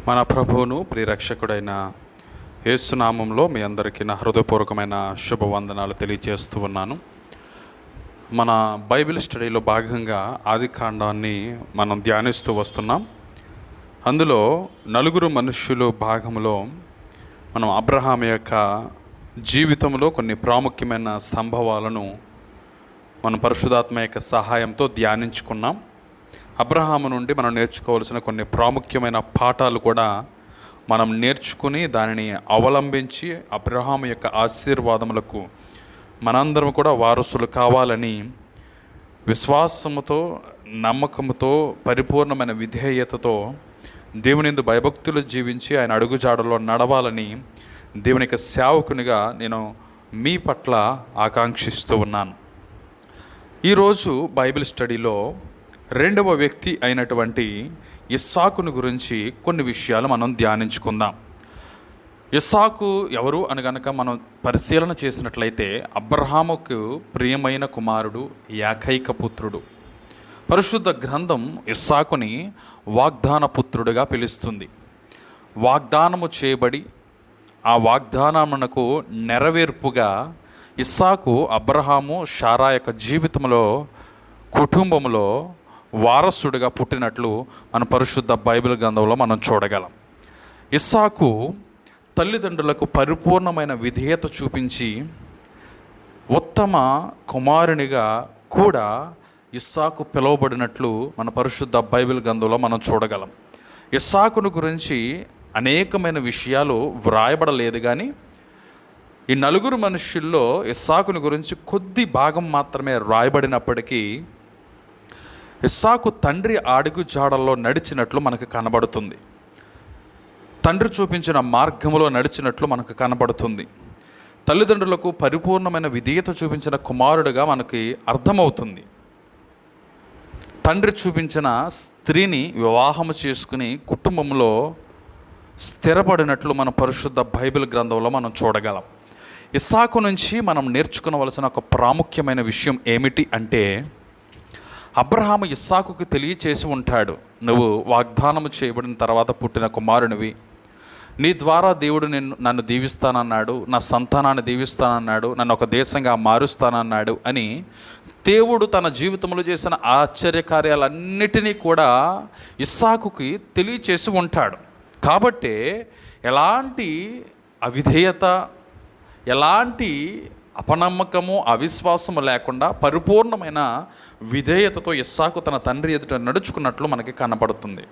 మన ప్రభువును ప్రియరక్షకుడైన యేసునామంలో మీ అందరికీ నా హృదయపూర్వకమైన శుభవందనాలు తెలియజేస్తూ ఉన్నాను. మన బైబిల్ స్టడీలో భాగంగా ఆదికాండాన్ని మనం ధ్యానిస్తూ వస్తున్నాం. అందులో నలుగురు మనుష్యులు భాగంలో మనం అబ్రహాం యొక్క జీవితంలో కొన్ని ప్రాముఖ్యమైన సంభవాలను మనం పరిశుద్ధాత్మ యొక్క సహాయంతో ధ్యానించుకున్నాం. అబ్రహాము నుండి మనం నేర్చుకోవాల్సిన కొన్ని ప్రాముఖ్యమైన పాఠాలు కూడా మనం నేర్చుకుని దానిని అవలంబించి అబ్రహాము యొక్క ఆశీర్వాదములకు మనందరం కూడా వారసులు కావాలని విశ్వాసముతో, నమ్మకంతో, పరిపూర్ణమైన విధేయతతో దేవుని యందు భయభక్తులు జీవించి ఆయన అడుగుజాడలో నడవాలని దేవుని యొక్క సేవకునిగా నేను మీ పట్ల ఆకాంక్షిస్తూ ఉన్నాను. ఈరోజు బైబిల్ స్టడీలో రెండవ వ్యక్తి అయినటువంటి ఇస్సాకును గురించి కొన్ని విషయాలు మనం ధ్యానించుకుందాం. ఇస్సాకు ఎవరు అని గనక మనం పరిశీలన చేసినట్లయితే అబ్రహాముకు ప్రియమైన కుమారుడు, ఏకైక పుత్రుడు. పరిశుద్ధ గ్రంథం ఇస్సాకుని వాగ్దాన పుత్రుడిగా పిలుస్తుంది. వాగ్దానము చేయబడి ఆ వాగ్దానమునకు నెరవేర్పుగా ఇస్సాకు అబ్రహాము, శారా యొక్క జీవితంలో, కుటుంబంలో వారసుడిగా పుట్టినట్లు మన పరిశుద్ధ బైబిల్ గ్రంథంలో మనం చూడగలం. ఇస్సాకు తల్లిదండ్రులకు పరిపూర్ణమైన విధేయత చూపించి ఉత్తమ కుమారునిగా కూడా ఇస్సాకు పిలువబడినట్లు మన పరిశుద్ధ బైబిల్ గ్రంథంలో మనం చూడగలం. ఇస్సాకును గురించి అనేకమైన విషయాలు వ్రాయబడలేదు, కానీ ఈ నలుగురు మనుష్యుల్లో ఇస్సాకుని గురించి కొద్ది భాగం మాత్రమే రాయబడినప్పటికీ ఇస్సాకు తండ్రి అడుగు జాడల్లో నడిచినట్లు మనకు కనబడుతుంది. తండ్రి చూపించిన మార్గంలో నడిచినట్లు మనకు కనబడుతుంది. తల్లిదండ్రులకు పరిపూర్ణమైన విధేయత చూపించిన కుమారుడుగా మనకి అర్థమవుతుంది. తండ్రి చూపించిన స్త్రీని వివాహము చేసుకుని కుటుంబంలో స్థిరపడినట్లు మన పరిశుద్ధ బైబిల్ గ్రంథంలో మనం చూడగలం. ఇస్సాకు నుంచి మనం నేర్చుకోవలసిన ఒక ప్రాముఖ్యమైన విషయం ఏమిటి అంటే, అబ్రహాము ఇస్సాకుకి తెలియచేసి ఉంటాడు, నువ్వు వాగ్దానము చేయబడిన తర్వాత పుట్టిన కుమారునివి, నీ ద్వారా దేవుడు నన్ను దీవిస్తానన్నాడు, నా సంతానాన్ని దీవిస్తానన్నాడు, నన్ను ఒక దేశంగా మారుస్తానన్నాడు అని దేవుడు తన జీవితంలో చేసిన ఆశ్చర్యకార్యాలన్నిటినీ కూడా ఇస్సాకుకి తెలియచేసి ఉంటాడు. కాబట్టి ఎలాంటి అవిధేయత, ఎలాంటి అపనమ్మకము, అవిశ్వాసము లేకుండా పరిపూర్ణమైన విధేయతతో ఇస్సాకు తన తండ్రి ఎదుట నడుచుకున్నట్లు మనకి కనపడుతుంది.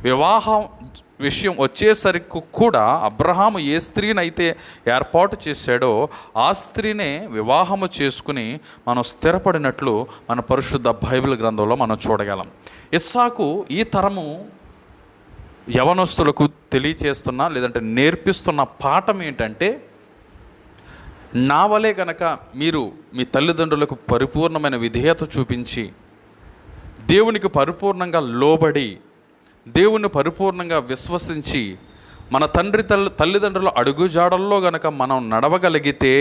వివాహం విషయం వచ్చేసరికి కూడా అబ్రహాము ఏ స్త్రీనైతే ఏర్పాటు చేశాడో ఆ స్త్రీనే వివాహము చేసుకుని మనం స్థిరపడినట్లు మన పరిశుద్ధ బైబిల్ గ్రంథంలో మనం చూడగలం. ఇస్సాకు ఈ తరము యవనస్తులకు తెలియచేస్తున్న, లేదంటే నేర్పిస్తున్న పాఠం ఏంటంటే, నా వలే కనుక మీరు మీ తల్లిదండ్రులకు పరిపూర్ణమైన విధేయత చూపించి దేవునికి పరిపూర్ణంగా లోబడి దేవుని పరిపూర్ణంగా విశ్వసించి మన తల్లిదండ్రుల అడుగుజాడల్లో గనక మనం నడవగలిగితే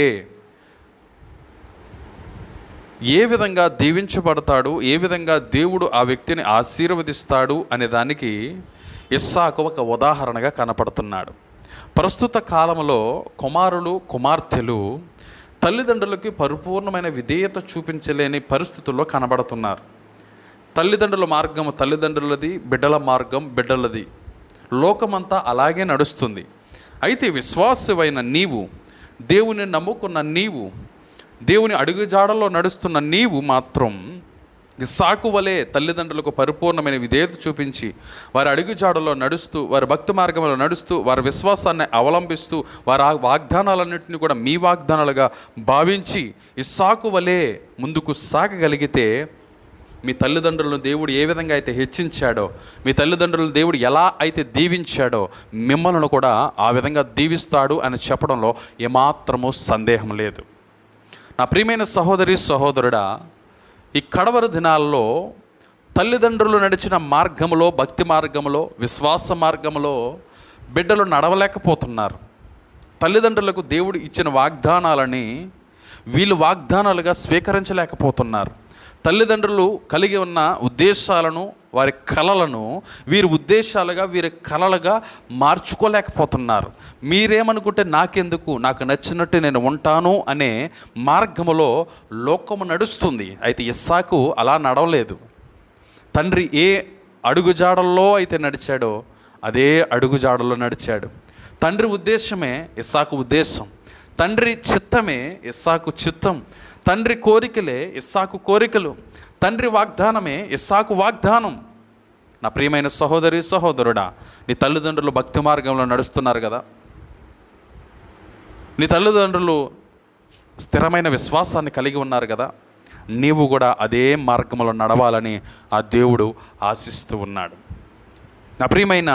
ఏ విధంగా దీవించబడతాడు, ఏ విధంగా దేవుడు ఆ వ్యక్తిని ఆశీర్వదిస్తాడు అనే దానికి ఇస్సాకు ఒక ఉదాహరణగా కనపడుతున్నాడు. ప్రస్తుత కాలంలో కుమారులు, కుమార్తెలు తల్లిదండ్రులకి పరిపూర్ణమైన విధేయత చూపించలేని పరిస్థితుల్లో కనబడుతున్నారు. తల్లిదండ్రుల మార్గం తల్లిదండ్రులది, బిడ్డల మార్గం బిడ్డలది. లోకమంతా అలాగే నడుస్తుంది. అయితే విశ్వాసమైన నీవు, దేవుని నమ్ముకున్న నీవు, దేవుని అడుగుజాడల్లో నడుస్తున్న నీవు మాత్రం ఇస్సాకు వలె తల్లిదండ్రులకు పరిపూర్ణమైన విధేయత చూపించి వారి అడుగుజాడలో నడుస్తూ, వారి భక్తి మార్గంలో నడుస్తూ, వారి విశ్వాసాన్ని అవలంబిస్తూ, వారి వాగ్దానాలన్నింటినీ కూడా మీ వాగ్దానాలుగా భావించి ఇస్సాకు వలె ముందుకు సాగగలిగితే మీ తల్లిదండ్రులను దేవుడు ఏ విధంగా అయితే హెచ్చించాడో, మీ తల్లిదండ్రులను దేవుడు ఎలా అయితే దీవించాడో మిమ్మల్ని కూడా ఆ విధంగా దీవిస్తాడు అని చెప్పడంలో ఏమాత్రమూ సందేహం లేదు. నా ప్రియమైన సహోదరి, సహోదరుడా, ఈ కడవరి దినాల్లో తల్లిదండ్రులు నడిచిన మార్గంలో, భక్తి మార్గంలో, విశ్వాస మార్గంలో బిడ్డలు నడవలేకపోతున్నారు. తల్లిదండ్రులకు దేవుడు ఇచ్చిన వాగ్దానాలని వీళ్ళు వాగ్దానాలుగా స్వీకరించలేకపోతున్నారు. తల్లిదండ్రులు కలిగి ఉన్న ఉద్దేశాలను వారి కలలను వీరి ఉద్దేశాలుగా, వీరి కలలుగా మార్చుకోలేకపోతున్నారు. మీరేమనుకుంటే నాకెందుకు, నాకు నచ్చినట్టు నేను ఉంటాను అనే మార్గములో లోకము నడుస్తుంది. అయితే ఇస్సాకు అలా నడవలేదు. తండ్రి ఏ అడుగుజాడల్లో అయితే నడిచాడో అదే అడుగుజాడల్లో నడిచాడు. తండ్రి ఉద్దేశమే ఇస్సాకు ఉద్దేశం, తండ్రి చిత్తమే ఇస్సాకు చిత్తం, తండ్రి కోరికలే ఇస్సాకు కోరికలు, తండ్రి వాగ్దానమే ఇస్సాకు వాగ్దానం. నా ప్రియమైన సహోదరి సహోదరుడా, నీ తల్లిదండ్రులు భక్తి మార్గంలో నడుస్తున్నారు కదా, నీ తల్లిదండ్రులు స్థిరమైన విశ్వాసాన్ని కలిగి ఉన్నారు కదా, నీవు కూడా అదే మార్గంలో నడవాలని ఆ దేవుడు ఆశిస్తూ ఉన్నాడు. నా ప్రియమైన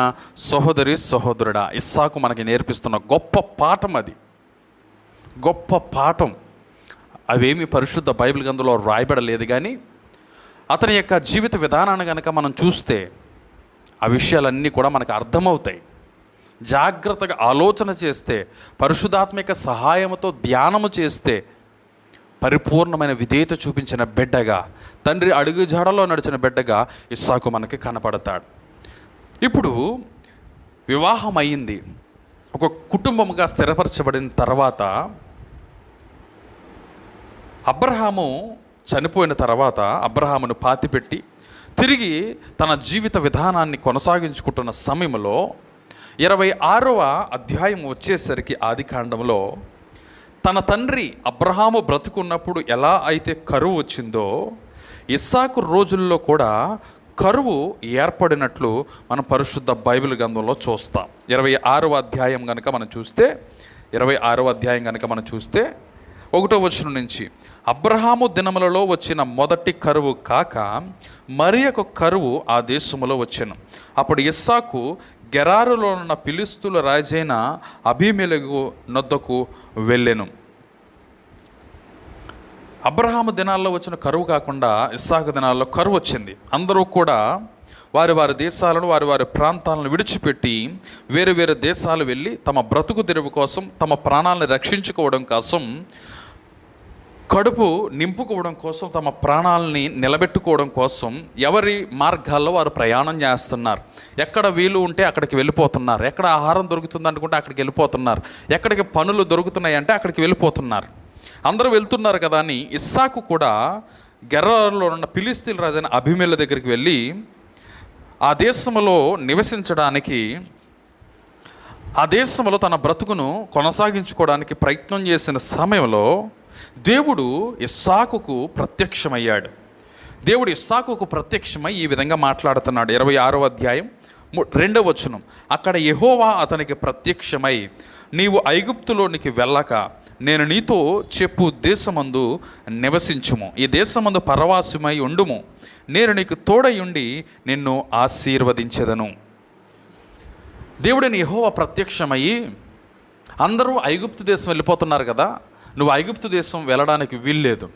సహోదరి సహోదరుడా, ఇస్సాకు మనకి నేర్పిస్తున్న గొప్ప పాఠం, అది గొప్ప పాఠం. అవేమి పరిశుద్ధ బైబిల్ గ్రంథంలో రాయబడలేదు, కానీ అతని యొక్క జీవిత విధానాన్ని కనుక మనం చూస్తే ఆ విషయాలన్నీ కూడా మనకు అర్థమవుతాయి. జాగ్రత్తగా ఆలోచన చేస్తే, పరిశుద్ధాత్మిక సహాయంతో ధ్యానము చేస్తే పరిపూర్ణమైన విధేయత చూపించిన బిడ్డగా, తండ్రి అడుగుజాడలో నడిచిన బిడ్డగా ఇస్సాకు మనకి కనపడతాడు. ఇప్పుడు వివాహం అయ్యింది, ఒక కుటుంబముగా స్థిరపరచబడిన తర్వాత అబ్రహాము చనిపోయిన తర్వాత అబ్రహామును పాతిపెట్టి తిరిగి తన జీవిత విధానాన్ని కొనసాగించుకుంటున్న సమయంలో 26వ అధ్యాయం వచ్చేసరికి ఆదికాండంలో తన తండ్రి అబ్రహాము బ్రతుకున్నప్పుడు ఎలా అయితే కరువు వచ్చిందో ఇస్సాకు రోజుల్లో కూడా కరువు ఏర్పడినట్లు మనం పరిశుద్ధ బైబిల్ గ్రంథంలో చూస్తాం. 26వ అధ్యాయం కనుక మనం చూస్తే 1వ వచనం నుంచి, అబ్రహాము దినములలో వచ్చిన మొదటి కరువు కాక మరి ఒక కరువు ఆ దేశములో వచ్చెను. అప్పుడు ఇస్సాకు గెరారులో ఉన్న ఫిలిష్తీయుల రాజైన అబీమెలెకు నొద్దకు వెళ్ళెను. అబ్రహాము దినాల్లో వచ్చిన కరువు కాకుండా ఇస్సాకు దినాల్లో కరువు వచ్చింది. అందరూ కూడా వారి వారి దేశాలను, వారి వారి ప్రాంతాలను విడిచిపెట్టి వేరే వేరే దేశాలు వెళ్ళి తమ బ్రతుకు తెరువు కోసం, తమ ప్రాణాలను రక్షించుకోవడం కోసం, కడుపు నింపుకోవడం కోసం, తమ ప్రాణాలని నిలబెట్టుకోవడం కోసం ఎవరి మార్గాల్లో వారు ప్రయాణం చేస్తున్నారు. ఎక్కడ వీలు ఉంటే అక్కడికి వెళ్ళిపోతున్నారు, ఎక్కడ ఆహారం దొరుకుతుంది అనుకుంటే అక్కడికి వెళ్ళిపోతున్నారు, ఎక్కడికి పనులు దొరుకుతున్నాయి అంటే అక్కడికి వెళ్ళిపోతున్నారు. అందరూ వెళ్తున్నారు కదా అని ఇస్సాకు కూడా గెరారులో ఉన్న ఫిలిష్తీయుల రాజైన అబీమెలెకు దగ్గరికి వెళ్ళి ఆ దేశంలో నివసించడానికి, ఆ దేశంలో తన బ్రతుకును కొనసాగించుకోవడానికి ప్రయత్నం చేసిన సమయంలో దేవుడు ఇస్సాకుకు ప్రత్యక్షమయ్యాడు. దేవుడు ఇస్సాకుకు ప్రత్యక్షమై ఈ విధంగా మాట్లాడుతున్నాడు. 26వ అధ్యాయం 2వ వచనం, అక్కడ యెహోవా అతనికి ప్రత్యక్షమై, నీవు ఐగుప్తులోనికి వెళ్ళక నేను నీతో చెప్పు దేశమందు నివసించుము, ఈ దేశమందు పరవాసమై ఉండుము, నేను నీకు తోడై ఉండి నిన్ను ఆశీర్వదించెదను. దేవుడిని యెహోవా ప్రత్యక్షమయ్యి, అందరూ ఐగుప్తు దేశం వెళ్ళిపోతున్నారు కదా, నువ్వు ఐగుప్తు దేశం వెళ్ళడానికి వీల్లేదు,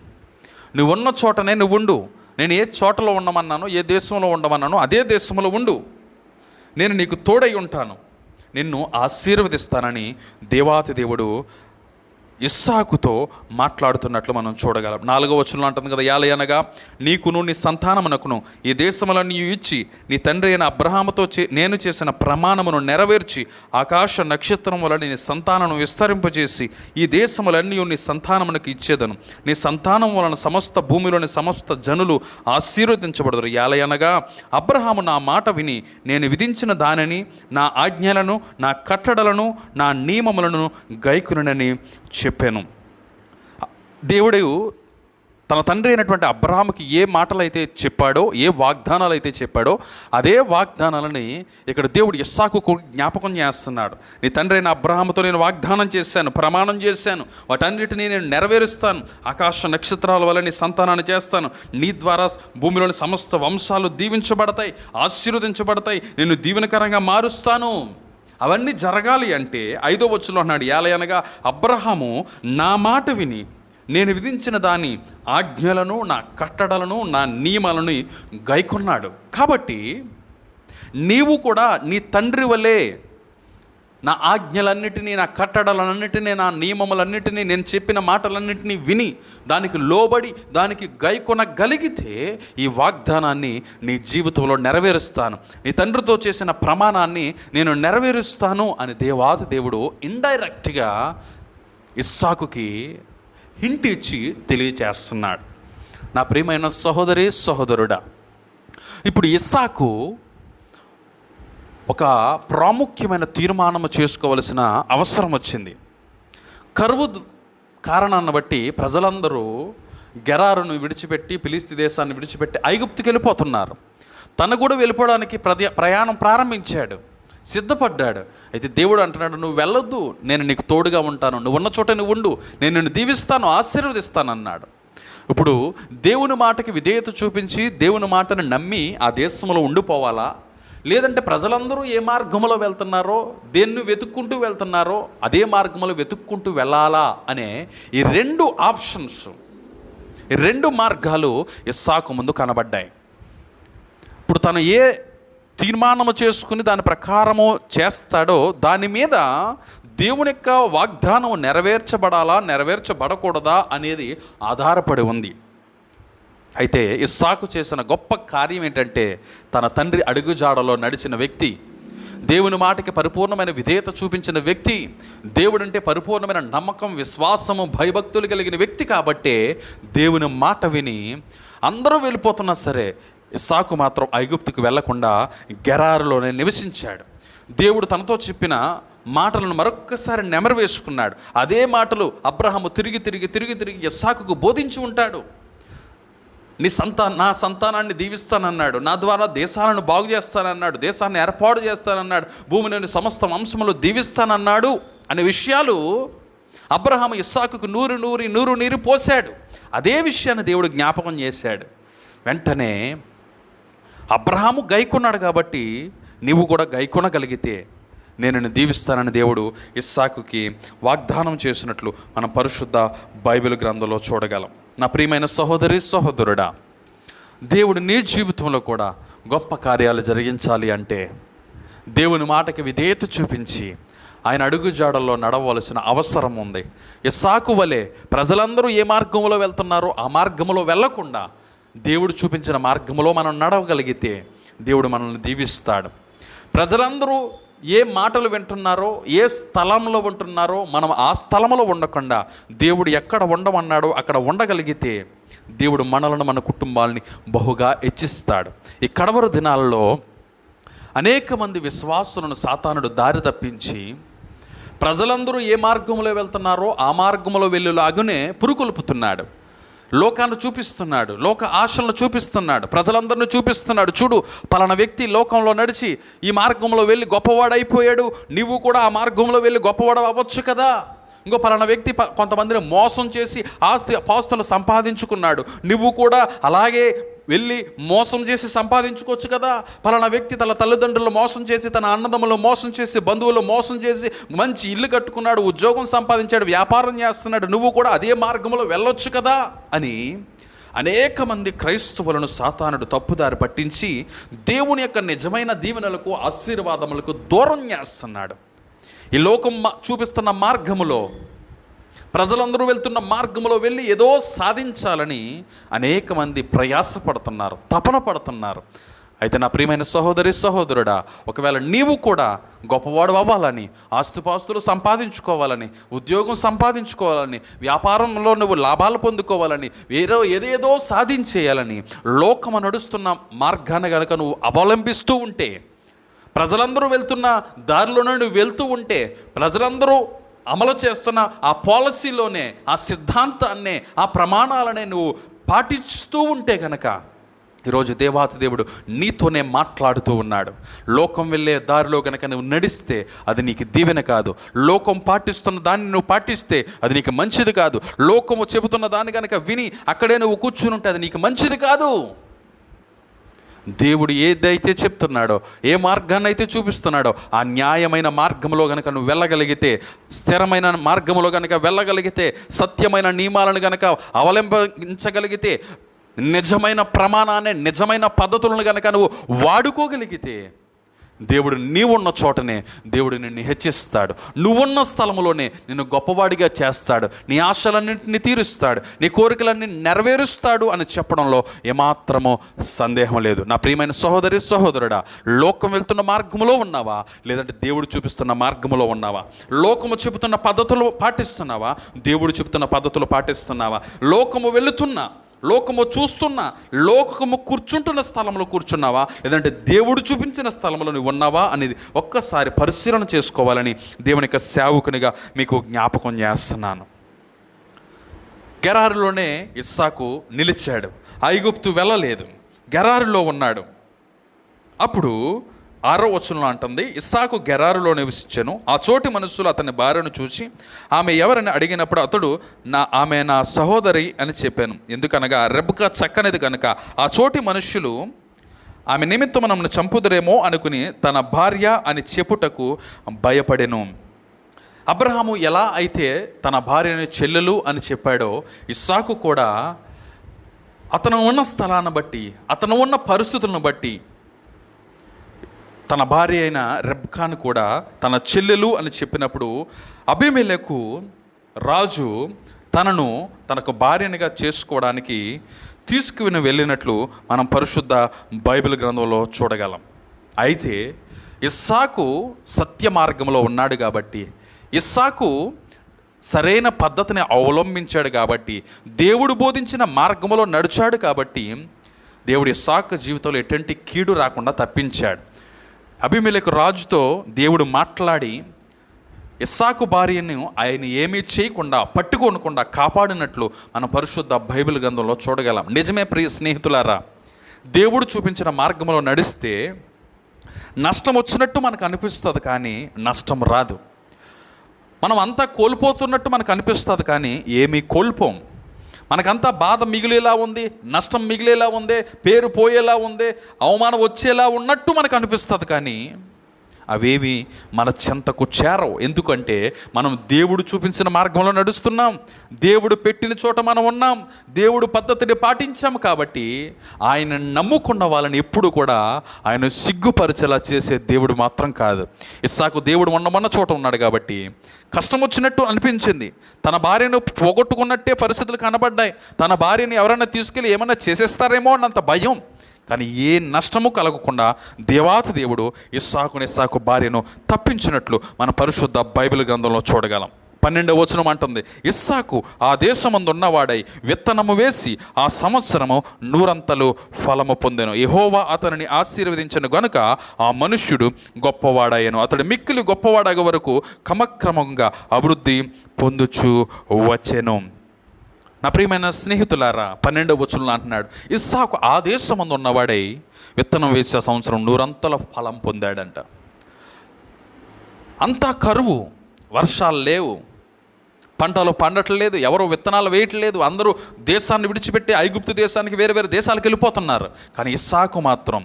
నువ్వు ఉన్న చోటనే నువ్వు ఉండు, నేను ఏ చోటలో ఉండమన్నానో, ఏ దేశంలో ఉండమన్నానో అదే దేశంలో ఉండు, నేను నీకు తోడై ఉంటాను, నిన్ను ఆశీర్వదిస్తానని దేవాతి దేవుడు ఇస్సాకుతో మాట్లాడుతున్నట్లు మనం చూడగలం. 4వ వచనంలో అంటుంది కదా, యాలయనగా నీకును నీ సంతానమునకును ఈ దేశములన్నీ ఇచ్చి నీ తండ్రి అయిన అబ్రహాముతో నేను చేసిన ప్రమాణమును నెరవేర్చి ఆకాశ నక్షత్రం వలన నీ సంతానము విస్తరింపజేసి ఈ దేశములన్నీ నీ సంతానమునకు ఇచ్చేదను, నీ సంతానం వలన సమస్త భూమిలోని సమస్త జనులు ఆశీర్వదించబడదురు. యాలయనగా అబ్రహాము నా మాట విని నేను విధించిన దానిని, నా ఆజ్ఞలను, నా కట్టడలను, నా నియమములను గైకొనునని చెప్పాను. దేవుడు తన తండ్రి అయినటువంటి అబ్రహాముకి ఏ మాటలు అయితే చెప్పాడో, ఏ వాగ్దానాలు అయితే చెప్పాడో అదే వాగ్దానాలని ఇక్కడ దేవుడు ఇస్సాకుకు జ్ఞాపకం చేస్తున్నాడు. నీ తండ్రి అయిన అబ్రహాముతో నేను వాగ్దానం చేశాను, ప్రమాణం చేశాను, వాటన్నిటినీ నేను నెరవేరుస్తాను, ఆకాశ నక్షత్రాల వల్ల నీ సంతానాన్ని చేస్తాను, నీ ద్వారా భూమిలోని సమస్త వంశాలు దీవించబడతాయి, ఆశీర్వదించబడతాయి, నిన్ను దీవెనకరంగా మారుస్తాను. అవన్నీ జరగాలి అంటే 5వ వచనంలో అన్నాడు, యాలయనగా అబ్రహాము నా మాట విని నేను విధించిన దాని ఆజ్ఞలను, నా కట్టడలను, నా నియమాలను గైకొన్నాడు. కాబట్టి నీవు కూడా నీ తండ్రి వలె నా ఆజ్ఞలన్నిటినీ, నా కట్టడలన్నిటినీ, నా నియమములన్నిటినీ, నేను చెప్పిన మాటలన్నిటినీ విని దానికి లోబడి దానికి గైకొనగలిగితే ఈ వాగ్దానాన్ని నీ జీవితంలో నెరవేరుస్తాను, నీ తండ్రితో చేసిన ప్రమాణాన్ని నేను నెరవేరుస్తాను అని దేవాది దేవుడు ఇండైరెక్ట్గా ఇస్సాకుకి హింట్ ఇచ్చి తెలియచేస్తున్నాడు. నా ప్రియమైన సహోదరి సహోదరుడా, ఇప్పుడు ఇస్సాకు ఒక ప్రాముఖ్యమైన తీర్మానం చేసుకోవలసిన అవసరం వచ్చింది. కరువు కారణాన్ని బట్టి ప్రజలందరూ గెరారును విడిచిపెట్టి, ఫిలిస్తీ దేశాన్ని విడిచిపెట్టి ఐగుప్తుకి వెళ్ళిపోతున్నారు. తను కూడా వెళ్ళిపోవడానికి ప్రయాణం ప్రారంభించాడు, సిద్ధపడ్డాడు. అయితే దేవుడు అంటున్నాడు, నువ్వు వెళ్ళొద్దు, నేను నీకు తోడుగా ఉంటాను, నువ్వు ఉన్న చోట నువ్వు ఉండు, నేను నిన్ను దీవిస్తాను, ఆశీర్వదిస్తాను అన్నాడు. ఇప్పుడు దేవుని మాటకి విధేయత చూపించి దేవుని మాటను నమ్మి ఆ దేశంలో ఉండిపోవాలా, లేదంటే ప్రజలందరూ ఏ మార్గంలో వెళ్తున్నారో, దేన్ని వెతుక్కుంటూ వెళ్తున్నారో అదే మార్గంలో వెతుక్కుంటూ వెళ్ళాలా అనే ఈ రెండు ఆప్షన్స్, ఈ రెండు మార్గాలు ఇస్సాకు ముందు కనబడ్డాయి. ఇప్పుడు తను ఏ తీర్మానము చేసుకుని దాని ప్రకారము చేస్తాడో దాని మీద దేవుని యొక్క వాగ్దానం నెరవేర్చబడాలా నెరవేర్చబడకూడదా అనేది ఆధారపడి ఉంది. అయితే ఇస్సాకు చేసిన గొప్ప కార్యం ఏంటంటే, తన తండ్రి అడుగుజాడలో నడిచిన వ్యక్తి, దేవుని మాటకి పరిపూర్ణమైన విధేయత చూపించిన వ్యక్తి, దేవుడంటే పరిపూర్ణమైన నమ్మకం, విశ్వాసము, భయభక్తులు కలిగిన వ్యక్తి. కాబట్టే దేవుని మాట విని అందరూ వెళ్ళిపోతున్నా సరే ఇస్సాకు మాత్రం ఐగుప్తుకు వెళ్లకుండా గెరారులోనే నివసించాడు. దేవుడు తనతో చెప్పిన మాటలను మరొక్కసారి నెమరవేసుకున్నాడు. అదే మాటలు అబ్రహాము తిరిగి తిరిగి తిరిగి తిరిగి ఇస్సాకుకు బోధించి ఉంటాడు. నా సంతానాన్ని దీవిస్తానన్నాడు, నా ద్వారా దేశాలను బాగు చేస్తానన్నాడు, దేశాన్ని ఏర్పాటు చేస్తానన్నాడు, భూమిలోని సమస్త వంశములు దీవిస్తానన్నాడు అనే విషయాలు అబ్రహాము ఇస్సాకుకు నూరు నీరు పోశాడు. అదే విషయాన్ని దేవుడు జ్ఞాపకం చేశాడు. వెంటనే అబ్రహాము గైకొన్నాడు కాబట్టి నీవు కూడా గైకొనగలిగితే నేను నిన్ను దీవిస్తానని దేవుడు ఇస్సాకుకి వాగ్దానం చేసినట్లు మనం పరిశుద్ధ బైబిల్ గ్రంథంలో చూడగలం. నా ప్రియమైన సహోదరి సహోదరుడా, దేవుడు నీ జీవితంలో కూడా గొప్ప కార్యాలు జరిగించాలి అంటే దేవుని మాటకి విధేయత చూపించి ఆయన అడుగుజాడల్లో నడవలసిన అవసరం ఉంది. ఇస్సాకు వలె ప్రజలందరూ ఏ మార్గంలో వెళ్తున్నారో ఆ మార్గంలో వెళ్లకుండా దేవుడు చూపించిన మార్గంలో మనం నడవగలిగితే దేవుడు మనల్ని దీవిస్తాడు. ప్రజలందరూ ఏ మాటలు వింటున్నారో, ఏ స్థలంలో ఉంటున్నారో మనం ఆ స్థలంలో ఉండకుండా దేవుడు ఎక్కడ ఉండమన్నాడో అక్కడ ఉండగలిగితే దేవుడు మనలను, మన కుటుంబాలని బహుగా హెచ్చిస్తాడు. ఈ కడవరు దినాల్లో అనేక మంది విశ్వాసులను సాతానుడు దారి తప్పించి ప్రజలందరూ ఏ మార్గంలో వెళ్తున్నారో ఆ మార్గంలో వెళ్ళేలాగానే పురుకొల్పుతున్నాడు. లోకాన్ని చూపిస్తున్నాడు, లోక ఆశలను చూపిస్తున్నాడు, ప్రజలందరినీ చూపిస్తున్నాడు. చూడు, పలానా వ్యక్తి లోకంలో నడిచి ఈ మార్గంలో వెళ్ళి గొప్పవాడైపోయాడు, నువ్వు కూడా ఆ మార్గంలో వెళ్ళి గొప్పవాడు అవ్వచ్చు కదా. ఇంకో పలానా వ్యక్తి కొంతమందిని మోసం చేసి పాస్తులు సంపాదించుకున్నాడు, నువ్వు కూడా అలాగే వెళ్ళి మోసం చేసి సంపాదించుకోవచ్చు కదా. పలానా వ్యక్తి తన తల్లిదండ్రులు మోసం చేసి, తన అన్నదమ్ములు మోసం చేసి, బంధువులు మోసం చేసి మంచి ఇల్లు కట్టుకున్నాడు, ఉద్యోగం సంపాదించాడు, వ్యాపారం చేస్తున్నాడు, నువ్వు కూడా అదే మార్గంలో వెళ్ళొచ్చు కదా అని అనేక మంది క్రైస్తవులను సాతానుడు తప్పుదారి పట్టించి దేవుని యొక్క నిజమైన దీవెనలకు, ఆశీర్వాదములకు దూరం చేస్తున్నాడు. ఈ లోకం చూపిస్తున్న మార్గములో, ప్రజలందరూ వెళ్తున్న మార్గంలో వెళ్ళి ఏదో సాధించాలని అనేక మంది ప్రయాసపడుతున్నారు, తపన పడుతున్నారు. అయితే నా ప్రియమైన సహోదరి సహోదరుడా, ఒకవేళ నీవు కూడా గొప్పవాడు అవ్వాలని, ఆస్తుపాస్తులు సంపాదించుకోవాలని, ఉద్యోగం సంపాదించుకోవాలని, వ్యాపారంలో నువ్వు లాభాలు పొందుకోవాలని, ఏదేదో సాధించేయాలని లోకము నడుస్తున్న మార్గాన్ని కనుక నువ్వు అవలంబిస్తూ ఉంటే, ప్రజలందరూ వెళ్తున్న దారిలోనే నువ్వు వెళ్తూ ఉంటే, ప్రజలందరూ అమలు చేస్తున్న ఆ పాలసీలోనే, ఆ సిద్ధాంతాన్నే, ఆ ప్రమాణాలనే నువ్వు పాటిస్తూ ఉంటే కనుక ఈరోజు దేవాతి దేవుడు నీతోనే మాట్లాడుతూ ఉన్నాడు. లోకం వెళ్ళే దారిలో కనుక నువ్వు నడిస్తే అది నీకు దీవెన కాదు. లోకం పాటిస్తున్న దాన్ని నువ్వు పాటిస్తే అది నీకు మంచిది కాదు. లోకము చెబుతున్న దాన్ని కనుక విని అక్కడే నువ్వు కూర్చుని ఉంటే అది నీకు మంచిది కాదు. దేవుడు ఏదైతే చెప్తున్నాడో, ఏ మార్గాన్ని అయితే చూపిస్తున్నాడో ఆ న్యాయమైన మార్గంలో కనుక నువ్వు వెళ్ళగలిగితే, స్థిరమైన మార్గంలో కనుక వెళ్ళగలిగితే, సత్యమైన నియమాలను కనుక అవలంబించగలిగితే, నిజమైన ప్రమాణాన్ని, నిజమైన పద్ధతులను కనుక నువ్వు వాడుకోగలిగితే దేవుడు నీవున్న చోటనే దేవుడు నిన్ను హెచ్చిస్తాడు. నువ్వున్న స్థలంలోనే నిన్ను గొప్పవాడిగా చేస్తాడు. నీ ఆశలన్నింటినీ తీరుస్తాడు, నీ కోరికలన్నీ నెరవేరుస్తాడు అని చెప్పడంలో ఏమాత్రమో సందేహం లేదు. నా ప్రియమైన సహోదరి సహోదరుడా, లోకం వెళ్తున్న మార్గంలో ఉన్నావా, లేదంటే దేవుడు చూపిస్తున్న మార్గంలో ఉన్నావా? లోకము చెబుతున్న పద్ధతులు పాటిస్తున్నావా, దేవుడు చెబుతున్న పద్ధతులు పాటిస్తున్నావా? లోకము వెళుతున్నా, లోకము చూస్తున్నా, లోకము కూర్చుంటున్న స్థలంలో కూర్చున్నావా, లేదంటే దేవుడు చూపించిన స్థలంలో నువ్వు ఉన్నావా అనేది ఒక్కసారి పరిశీలన చేసుకోవాలని దేవుని యొక్క సేవకునిగా మీకు జ్ఞాపకం చేస్తున్నాను. గెరారులోనే ఇస్సాకు నిలిచాడు, ఐగుప్తు వెళ్ళలేదు, గెరారులో ఉన్నాడు. అప్పుడు 6వ వచనంలో అంటుంది, ఇస్సాకు గెరారులో నివసించెను. ఆ చోటి మనుషులు అతని భార్యను చూసి ఆమె ఎవరని అడిగినప్పుడు అతడు ఆమె నా సహోదరి అని చెప్పాను. ఎందుకనగా రెబ్కా చక్కనిది కనుక. ఆ చోటి మనుష్యులు ఆమె నిమిత్తం నన్ను చంపుదురేమో అనుకుని తన భార్య అని చెప్పుటకు భయపడెను. అబ్రహాము ఎలా అయితే తన భార్యని చెల్లెలు అని చెప్పాడో, ఇస్సాకు కూడా అతను ఉన్న స్థలాన్ని బట్టి, అతను ఉన్న పరిస్థితులను బట్టి తన భార్య అయిన రెబ్కాను కూడా తన చెల్లెలు అని చెప్పినప్పుడు అబీమెలెకు రాజు తనకు భార్యనిగా చేసుకోవడానికి తీసుకుని వెళ్ళినట్లు మనం పరిశుద్ధ బైబిల్ గ్రంథంలో చూడగలం. అయితే ఇస్సాకు సత్య మార్గంలో ఉన్నాడు కాబట్టి, ఇస్సాకు సరైన పద్ధతిని అవలంబించాడు కాబట్టి, దేవుడు బోధించిన మార్గంలో నడిచాడు కాబట్టి దేవుడు ఇస్సాకు జీవితంలో ఎటువంటి కీడు రాకుండా తప్పించాడు. అబీమెలెకు రాజుతో దేవుడు మాట్లాడి ఇస్సాకు భార్యను ఆయన ఏమీ చేయకుండా, పట్టుకోనకుండా కాపాడినట్లు మన పరిశుద్ధ బైబిల్ గ్రంథంలో చూడగలం. నిజమే ప్రియ స్నేహితులారా, దేవుడు చూపించిన మార్గంలో నడిస్తే నష్టం వచ్చినట్టు మనకు అనిపిస్తుంది, కానీ నష్టం రాదు. మనం అంతా కోల్పోతున్నట్టు మనకు అనిపిస్తుంది, కానీ ఏమీ కోల్పోం. మనకంతా బాధ మిగిలేలా ఉంది, నష్టం మిగిలేలా ఉంది, పేరు పోయేలా ఉంది, అవమానం వచ్చేలా ఉన్నట్టు మనకు అనిపిస్తుంది, కానీ అవేవి మన చెంతకు చేరవు. ఎందుకంటే మనం దేవుడు చూపించిన మార్గంలో నడుస్తున్నాం, దేవుడు పెట్టిన చోట మనం ఉన్నాం, దేవుడు పద్ధతిని పాటించాం. కాబట్టి ఆయన నమ్ముకున్న వాళ్ళని ఎప్పుడు కూడా ఆయన సిగ్గుపరిచేలా చేసే దేవుడు మాత్రం కాదు. ఇస్సాకు దేవుడు ఉన్నమన్న చోట ఉన్నాడు కాబట్టి కష్టం వచ్చినట్టు అనిపించింది, తన భార్యను పోగొట్టుకున్నట్టే పరిస్థితులు కనబడ్డాయి, తన భార్యని ఎవరైనా తీసుకెళ్ళి ఏమన్నా చేసేస్తారేమో అన్నంత భయం. కానీ ఏ నష్టము కలగకుండా దేవాతి దేవుడు ఇస్సాకు భార్యను తప్పించినట్లు మన పరిశుద్ధ బైబిల్ గ్రంథంలో చూడగలం. 12వ వచనం అంటుంది, ఇస్సాకు ఆ దేశమందు ఉన్నవాడై విత్తనము వేసి ఆ సంవత్సరము 100 ఫలము పొందెను. యెహోవా అతనిని ఆశీర్వదించిన గనుక ఆ మనుష్యుడు గొప్పవాడాయను. అతడు మిక్కిలి గొప్పవాడగ వరకు క్రమక్రమంగా అభివృద్ధి పొందుచు వచ్చెను. నా ప్రియమైన స్నేహితులారా, 12వ వచనంలో అంటున్నాడు, ఇస్సాకు ఆ దేశమందు ఉన్నవాడై విత్తనం వేసే సంవత్సరం 100 ఫలం పొందాడంట. అంతా కరువు, వర్షాలు లేవు, పంటలు పండట్లేదు, ఎవరు విత్తనాలు వేయట్లేదు, అందరూ దేశాన్ని విడిచిపెట్టి ఐగుప్తు దేశానికి వేరే వేరే దేశాలకు వెళ్ళిపోతున్నారు. కానీ ఇస్సాకు మాత్రం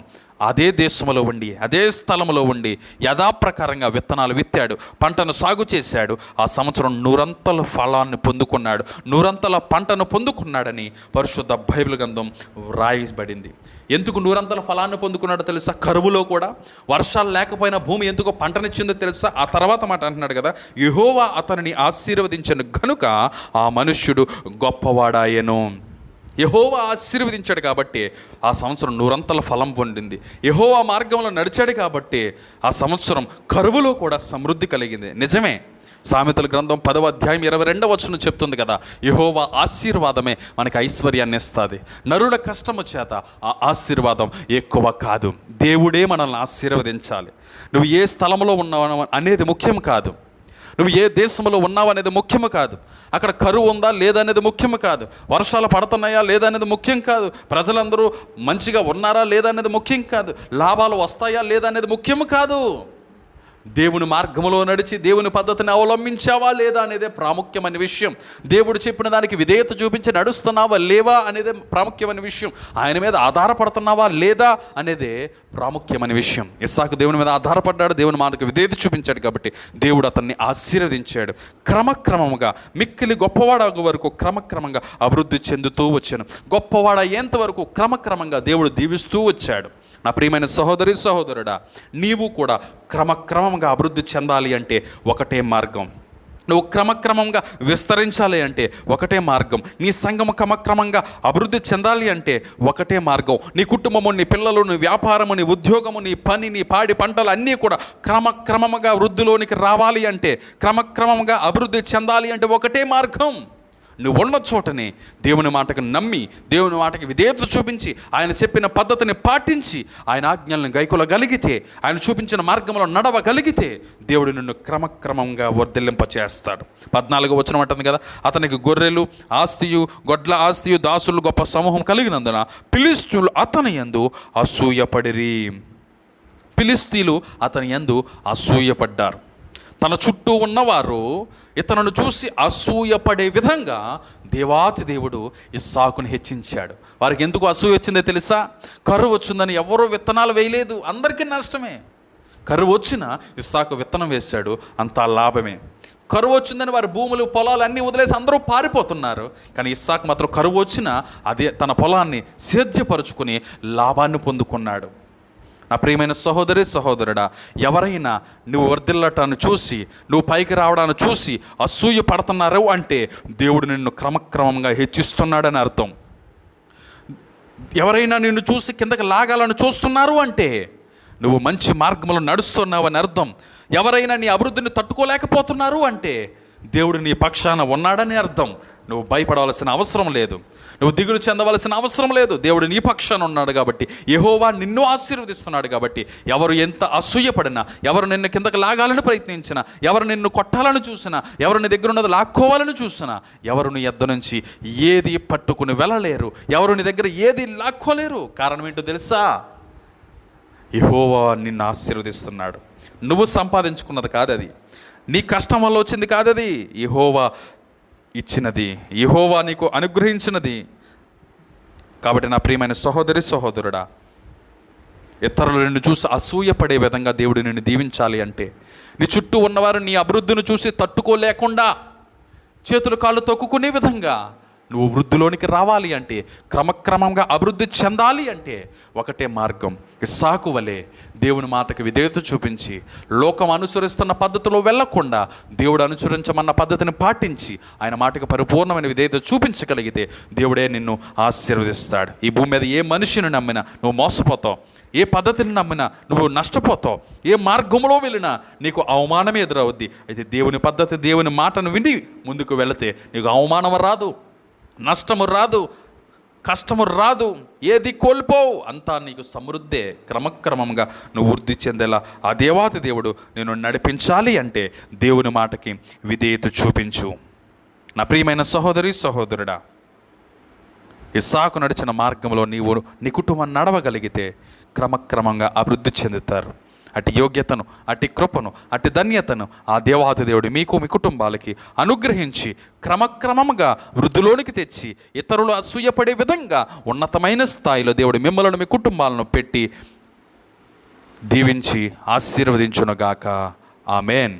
అదే దేశంలో ఉండి, అదే స్థలంలో ఉండి యథాప్రకారంగా విత్తనాలు విత్తాడు, పంటను సాగు చేశాడు. ఆ సంవత్సరం 100 ఫలాన్ని పొందుకున్నాడు, 100 పంటను పొందుకున్నాడని పరిశుద్ధ బైబిల్ గ్రంథం వ్రాయబడింది. ఎందుకు 100 ఫలాన్ని పొందుకున్నాడో తెలుసా? కరువులో కూడా, వర్షాలు లేకపోయినా భూమి ఎందుకు పంటనిచ్చిందో తెలుసా? ఆ తర్వాత మాట అంటున్నాడు కదా, యెహోవా అతనిని ఆశీర్వదించను గనుక ఆ మనుష్యుడు గొప్పవాడాయెను. యెహోవా ఆశీర్వదించాడు కాబట్టి ఆ సంవత్సరం 100 ఫలం పొందింది. యెహోవా మార్గంలో నడిచాడు కాబట్టి ఆ సంవత్సరం కరువులో కూడా సమృద్ధి కలిగింది. నిజమే, సామెతల గ్రంథం 10వ అధ్యాయం 22వ వచనం చెప్తుంది కదా, యెహోవా ఆశీర్వాదమే మనకి ఐశ్వర్యాన్ని ఇస్తుంది. నరుల కష్టము చేత ఆ ఆశీర్వాదం ఎక్కువ కాదు. దేవుడే మనల్ని ఆశీర్వదించాలి. నువ్వు ఏ స్థలంలో ఉన్నావు అనేది ముఖ్యం కాదు, నువ్వు ఏ దేశంలో ఉన్నావు అనేది ముఖ్యం కాదు, అక్కడ కరువు ఉందా లేదా అనేది ముఖ్యం కాదు, వర్షాలు పడుతున్నాయా లేదా అనేది ముఖ్యం కాదు, ప్రజలందరూ మంచిగా ఉన్నారా లేదా అనేది ముఖ్యం కాదు, లాభాలు వస్తాయా లేదా అనేది ముఖ్యం కాదు. దేవుని మార్గంలో నడిచి దేవుని పద్ధతిని అవలంబించావా లేదా అనేదే ప్రాముఖ్యమైన విషయం. దేవుడు చెప్పిన దానికి విధేయత చూపించి నడుస్తున్నావా లేవా అనేదే ప్రాముఖ్యమైన విషయం. ఆయన మీద ఆధారపడుతున్నావా లేదా అనేదే ప్రాముఖ్యమైన విషయం. ఇస్సాకు దేవుని మీద ఆధారపడ్డాడు, దేవుని మాటకు విధేయత చూపించాడు కాబట్టి దేవుడు అతన్ని ఆశీర్వదించాడు. క్రమక్రమంగా మిక్కిలి గొప్పవాడగు వరకు క్రమక్రమంగా అభివృద్ధి చెందుతూ వచ్చాను. గొప్పవాడ అయ్యేంత వరకు క్రమక్రమంగా దేవుడు దీవిస్తూ వచ్చాడు. నా ప్రియమైన సహోదరి సహోదరుడా, నీవు కూడా క్రమక్రమంగా అభివృద్ధి చెందాలి అంటే ఒకటే మార్గం. నువ్వు క్రమక్రమంగా విస్తరించాలి అంటే ఒకటే మార్గం. నీ సంఘము క్రమక్రమంగా అభివృద్ధి చెందాలి అంటే ఒకటే మార్గం. నీ కుటుంబము, నీ పిల్లలు, నీ వ్యాపారము, నీ ఉద్యోగము, నీ పని, నీ పాడి పంటలు అన్నీ కూడా క్రమక్రమంగా వృద్ధిలోనికి రావాలి అంటే, క్రమక్రమంగా అభివృద్ధి చెందాలి అంటే ఒకటే మార్గం. నువ్వు ఉన్న చోటనే దేవుని మాటకు నమ్మి, దేవుని మాటకి విధేయత చూపించి, ఆయన చెప్పిన పద్ధతిని పాటించి, ఆయన ఆజ్ఞలను గైకొనగలిగితే, ఆయన చూపించిన మార్గంలో నడవగలిగితే దేవుడు నిన్ను క్రమక్రమంగా వర్ధిల్లింపచేస్తాడు. 14వ వచనం అంటుంది కదా, అతనికి గొర్రెలు ఆస్తియు, గొడ్ల ఆస్తియు, దాసులు గొప్ప సమూహం కలిగినందున ఫిలిష్తీయులు అతని యందు అసూయపడిరి. ఫిలిష్తీయులు అతని యందు అసూయపడ్డారు. తన చుట్టూ ఉన్నవారు ఇతను చూసి అసూయపడే విధంగా దేవాతి దేవుడు ఇస్సాకుని హెచ్చించాడు. వారికి ఎందుకు అసూయ వచ్చిందో తెలుసా? కరువు వచ్చిందని ఎవరూ విత్తనాలు వేయలేదు, అందరికీ నష్టమే. కరువు వచ్చినా ఇస్సాకు విత్తనం వేశాడు, అంతా లాభమే. కరువు వచ్చిందని వారి భూములు, పొలాలు అన్నీ వదిలేసి అందరూ పారిపోతున్నారు. కానీ ఇస్సాకు మాత్రం కరువు వచ్చినా అదే తన పొలాన్ని సేద్యపరుచుకుని లాభాన్ని పొందుకున్నాడు. నా ప్రియమైన సహోదరి సహోదరుడా, ఎవరైనా నువ్వు వర్ధిల్లటాన్ని చూసి, నువ్వు పైకి రావడాన్ని చూసి అసూయ పడుతున్నారు అంటే దేవుడు నిన్ను క్రమక్రమంగా హెచ్చిస్తున్నాడని అర్థం. ఎవరైనా నిన్ను చూసి కిందకి లాగాలని చూస్తున్నారు అంటే నువ్వు మంచి మార్గంలో నడుస్తున్నావు అని అర్థం. ఎవరైనా నీ అభివృద్ధిని తట్టుకోలేకపోతున్నారు అంటే దేవుడు నీ పక్షాన ఉన్నాడని అర్థం. నువ్వు భయపడవలసిన అవసరం లేదు, నువ్వు దిగులు చెందవలసిన అవసరం లేదు. దేవుడు నీ పక్షాన ఉన్నాడు కాబట్టి, యెహోవా నిన్ను ఆశీర్వదిస్తున్నాడు కాబట్టి, ఎవరు ఎంత అసూయపడినా, ఎవరు నిన్ను కిందకి లాగాలని ప్రయత్నించినా, ఎవరు నిన్ను కొట్టాలని చూసినా, ఎవరు నీ దగ్గర ఉన్నది లాక్కోవాలని చూసినా, ఎవరు నీ యొద్ద నుంచి ఏది పట్టుకుని వెళ్ళలేరు, ఎవరు నీ దగ్గర ఏది లాక్కోలేరు. కారణం ఏంటో తెలుసా? యెహోవా నిన్ను ఆశీర్వదిస్తున్నాడు. నువ్వు సంపాదించుకున్నది కాదది, నీ కష్టం వల్ల వచ్చింది కాదది, యెహోవా ఇచ్చినది, యెహోవా నీకు అనుగ్రహించినది. కాబట్టి నా ప్రియమైన సహోదరి సహోదరుడా, ఇతరులు నిన్ను చూసి అసూయపడే విధంగా దేవుడు నిన్ను దీవించాలి అంటే, నీ చుట్టూ ఉన్నవారు నీ అభివృద్ధిని చూసి తట్టుకోలేకుండా చేతులు కాళ్ళు తొక్కుకునే విధంగా నువ్వు వృద్ధిలోనికి రావాలి అంటే, క్రమక్రమంగా అభివృద్ధి చెందాలి అంటే ఒకటే మార్గం. ఇస్సాకు వలె దేవుని మాటకి విధేయత చూపించి, లోకం అనుసరిస్తున్న పద్ధతిలో వెళ్ళకుండా దేవుడు అనుసరించమన్న పద్ధతిని పాటించి, ఆయన మాటకి పరిపూర్ణమైన విధేయత చూపించగలిగితే దేవుడే నిన్ను ఆశీర్వదిస్తాడు. ఈ భూమి మీద ఏ మనిషిని నమ్మినా నువ్వు మోసపోతావు, ఏ పద్ధతిని నమ్మినా నువ్వు నష్టపోతావు, ఏ మార్గంలో వెళ్ళినా నీకు అవమానమే ఎదురవుద్ది. అయితే దేవుని పద్ధతి, దేవుని మాటను విని ముందుకు వెళితే నీకు అవమానం రాదు, నష్టము రాదు, కష్టము రాదు, ఏది కోల్పోవు, అంతా నీకు సమృద్ధే. క్రమక్రమంగా నువ్వు వృద్ధి చెందేలా ఆ దేవాతి దేవుడు నేను నడిపించాలి అంటే దేవుని మాటకి విధేయత చూపించు. నా ప్రియమైన సహోదరి సహోదరుడా, ఇస్సాకు నడిచిన మార్గంలో నీవు నీ కుటుంబం నడవగలిగితే క్రమక్రమంగా అభివృద్ధి చెందుతారు. అటు యోగ్యతను, అటు కృపను, అటు ధన్యతను ఆ దేవాతి దేవుడు మీకు, మీ కుటుంబాలకి అనుగ్రహించి క్రమక్రమంగా వృద్ధిలోనికి తెచ్చి, ఇతరులు అసూయపడే విధంగా ఉన్నతమైన స్థాయిలో దేవుడు మిమ్మల్ని, మీ కుటుంబాలను పెట్టి దీవించి ఆశీర్వదించునుగాక. ఆమేన్.